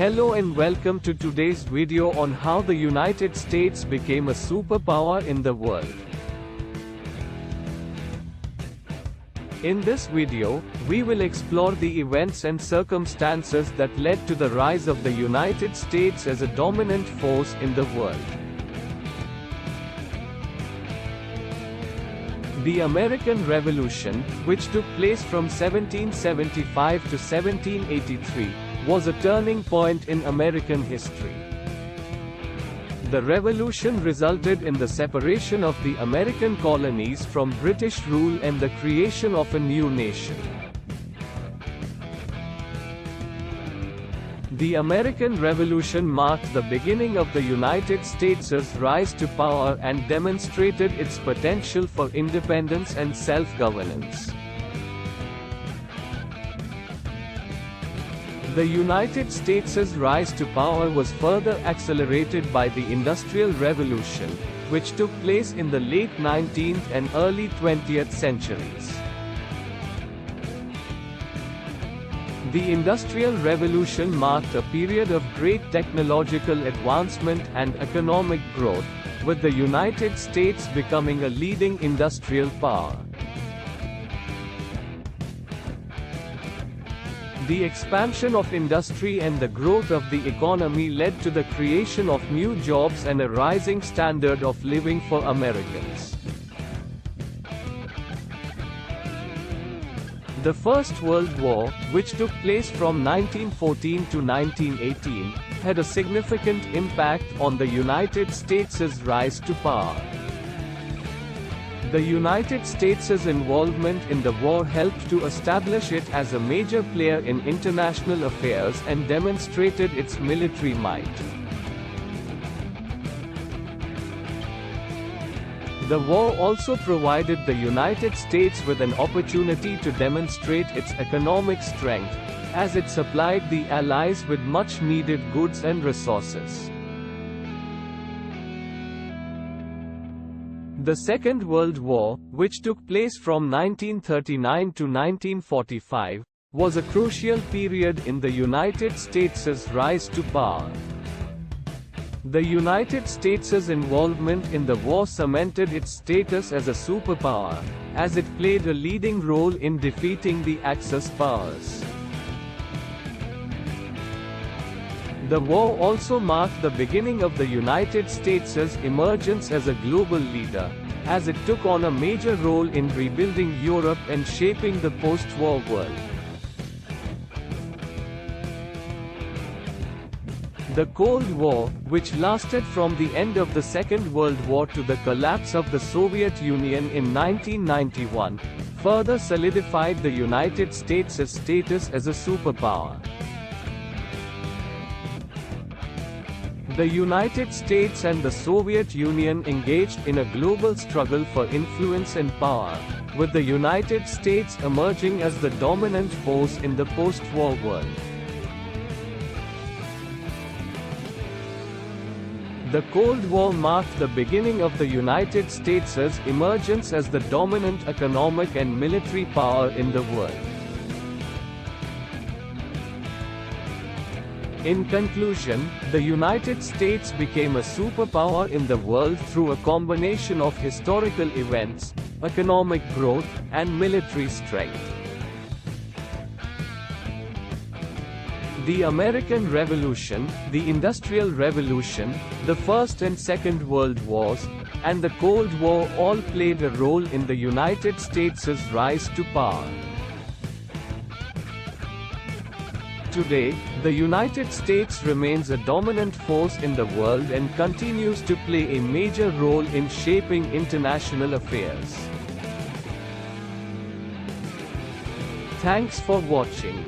Hello and welcome to today's video on how the United States became a superpower in the world. In this video, we will explore the events and circumstances that led to the rise of the United States as a dominant force in the world. The American Revolution, which took place from 1775 to 1783, was a turning point in American history. The revolution resulted in the separation of the American colonies from British rule and the creation of a new nation. The American Revolution marked the beginning of the United States' rise to power and demonstrated its potential for independence and self-governance. The United States' rise to power was further accelerated by the Industrial Revolution, which took place in the late 19th and early 20th centuries. The Industrial Revolution marked a period of great technological advancement and economic growth, with the United States becoming a leading industrial power. The expansion of industry and the growth of the economy led to the creation of new jobs and a rising standard of living for Americans. The First World War, which took place from 1914 to 1918, had a significant impact on the United States' rise to power. The United States' involvement in the war helped to establish it as a major player in international affairs and demonstrated its military might. The war also provided the United States with an opportunity to demonstrate its economic strength, as it supplied the Allies with much-needed goods and resources. The Second World War, which took place from 1939 to 1945, was a crucial period in the United States' rise to power. The United States' involvement in the war cemented its status as a superpower, as it played a leading role in defeating the Axis powers. The war also marked the beginning of the United States' emergence as a global leader, as it took on a major role in rebuilding Europe and shaping the post-war world. The Cold War, which lasted from the end of the Second World War to the collapse of the Soviet Union in 1991, further solidified the United States' status as a superpower. The United States and the Soviet Union engaged in a global struggle for influence and power, with the United States emerging as the dominant force in the post-war world. The Cold War marked the beginning of the United States' emergence as the dominant economic and military power in the world. In conclusion, the United States became a superpower in the world through a combination of historical events, economic growth, and military strength. The American Revolution, the Industrial Revolution, the First and Second World Wars, and the Cold War all played a role in the United States' rise to power. Today, the United States remains a dominant force in the world and continues to play a major role in shaping international affairs. Thanks for watching.